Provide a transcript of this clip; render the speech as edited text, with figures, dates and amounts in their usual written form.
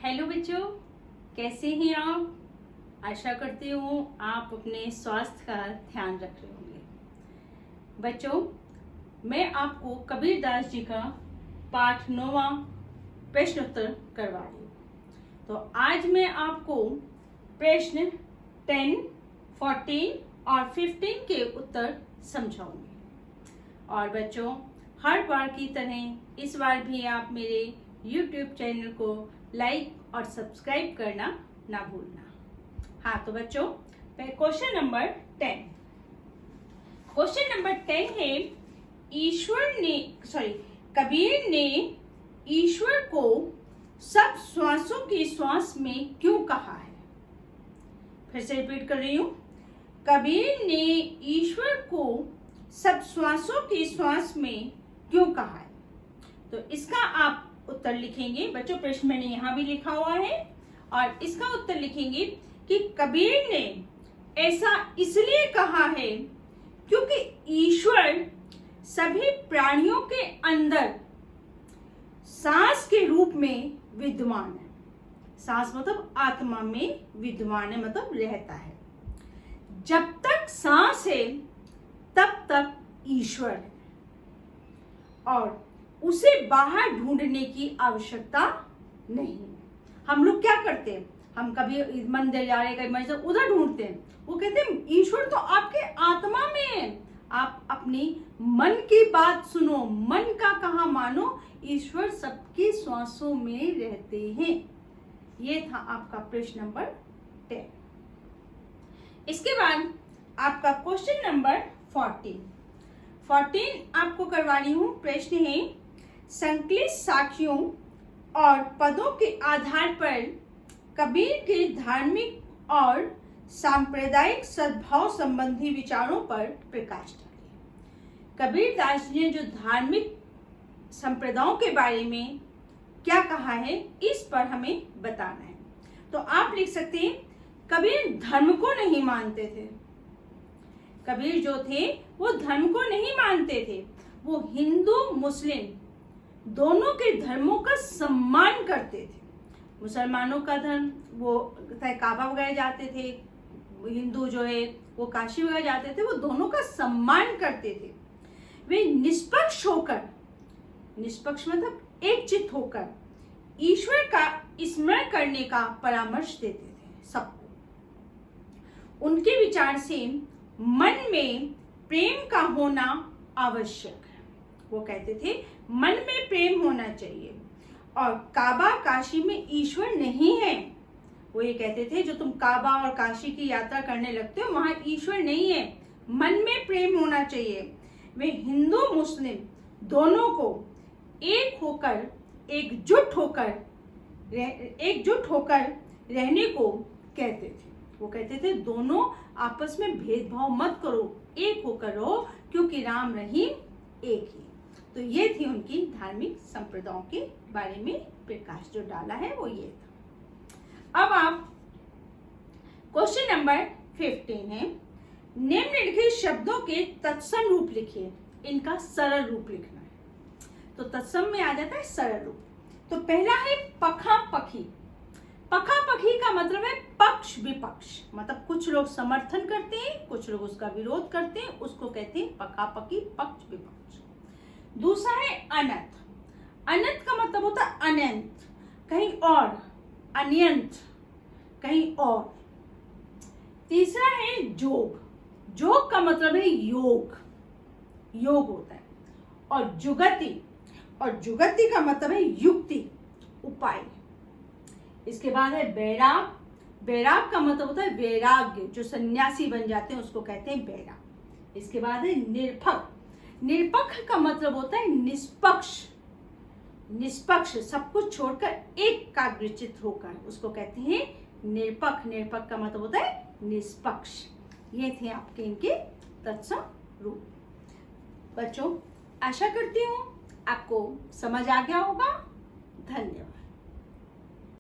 Hello बच्चों, कैसे हैं आप? आशा करती हूँ आप अपने स्वास्थ्य का ध्यान रख रहे होंगे। बच्चों, मैं आपको कबीर दास जी का पाठ 9वां प्रश्नोत्तर करवा रही हूँ। तो आज मैं आपको प्रश्न 10, 14 और 15 के उत्तर समझाऊंगी। और बच्चों, हर बार की तरह इस बार भी आप मेरे YouTube चैनल को लाइक और सब्सक्राइब करना ना भूलना। हाँ, तो बच्चों, क्वेश्चन नंबर 10। क्वेश्चन नंबर 10 है, कबीर ने ईश्वर को सब श्वासों की श्वास में क्यों कहा है? फिर से रिपीट कर रही हूँ। कबीर ने ईश्वर को सब श्वासों की श्वास में क्यों कहा है? तो इसका आप उत्तर लिखेंगे। बच्चों, प्रश्न मैंने यहाँ भी लिखा हुआ है और इसका उत्तर लिखेंगे कि कबीर ने ऐसा इसलिए कहा है क्योंकि ईश्वर सभी प्राणियों के अंदर सांस के रूप में विद्यमान है। सांस मतलब आत्मा में विद्यमान है, मतलब रहता है। जब तक सांस है तब तक ईश्वर है और उसे बाहर ढूंढने की आवश्यकता नहीं है। हम लोग क्या करते हैं? हम कभी मंदिर जा रहे, कभी मस्जिद, उधर ढूंढते हैं। वो कहते हैं ईश्वर तो आपके आत्मा में है। आप अपनी मन की बात सुनो, मन का कहा मानो। ईश्वर सबकी श्वासों में रहते हैं। ये था आपका प्रश्न नंबर 10। इसके बाद आपका क्वेश्चन नंबर 14 आपको करवा रही हूं। प्रश्न है, संकलित साखियों और पदों के आधार पर कबीर के धार्मिक और सांप्रदायिक सद्भाव संबंधी विचारों पर प्रकाश डालिए। कबीर दास जी ने जो धार्मिक संप्रदायों के बारे में क्या कहा है, इस पर हमें बताना है। तो आप लिख सकते हैं, कबीर धर्म को नहीं मानते थे। कबीर जो थे वो धर्म को नहीं मानते थे। वो हिंदू मुस्लिम दोनों के धर्मों का सम्मान करते थे। मुसलमानों का धर्म वो काबा वगैरह जाते थे, हिंदू जो है वो काशी वगैरह जाते थे। वो दोनों का सम्मान करते थे। वे निष्पक्ष होकर, निष्पक्ष मतलब एकचित्त होकर, ईश्वर का स्मरण करने का परामर्श देते थे सबको। उनके विचार से मन में प्रेम का होना आवश्यक है। वो कहते थे मन में प्रेम होना चाहिए और काबा काशी में ईश्वर नहीं है। वो ये कहते थे जो तुम काबा और काशी की यात्रा करने लगते हो वहां ईश्वर नहीं है, मन में प्रेम होना चाहिए। वे हिंदू मुस्लिम दोनों को एक होकर, एकजुट होकर रहने को कहते थे। वो कहते थे दोनों आपस में भेदभाव मत करो, एक होकर रहो, क्योंकि राम रहीम एक ही। तो ये थी उनकी धार्मिक संप्रदायों के बारे में प्रकाश जो डाला है, वो ये था। अब आप क्वेश्चन नंबर 15 है, निम्नलिखित शब्दों के तत्सम रूप लिखिए। इनका सरल रूप लिखना है। तो तत्सम में आ जाता है सरल रूप। तो पहला है पखा पखी। पखा पखी का मतलब है पक्ष विपक्ष, मतलब कुछ लोग समर्थन करते हैं, कुछ लोग उसका विरोध करते हैं, उसको कहते हैं पखा पखी, पक्ष विपक्ष। दूसरा है अनंत। अनंत का मतलब होता है अनंत, कहीं और, अनंत कहीं और। तीसरा है जोग। जोग का मतलब है योग, योग होता है। और जुगति, और जुगति का मतलब है युक्ति, उपाय। इसके बाद है बैराग। बैराग का मतलब होता है वैराग्य, जो सन्यासी बन जाते हैं उसको कहते हैं बैराग। इसके बाद है निरपक्ष। निरपक्ष का मतलब होता है निष्पक्ष, निष्पक्ष सब कुछ छोड़कर एकाग्रचित्त होकर, उसको कहते हैं निरपक्ष। निरपक्ष का मतलब होता है निष्पक्ष। ये थे आपके इनके तत्सम रूप। बच्चों, आशा करती हूँ आपको समझ आ गया होगा। धन्यवाद।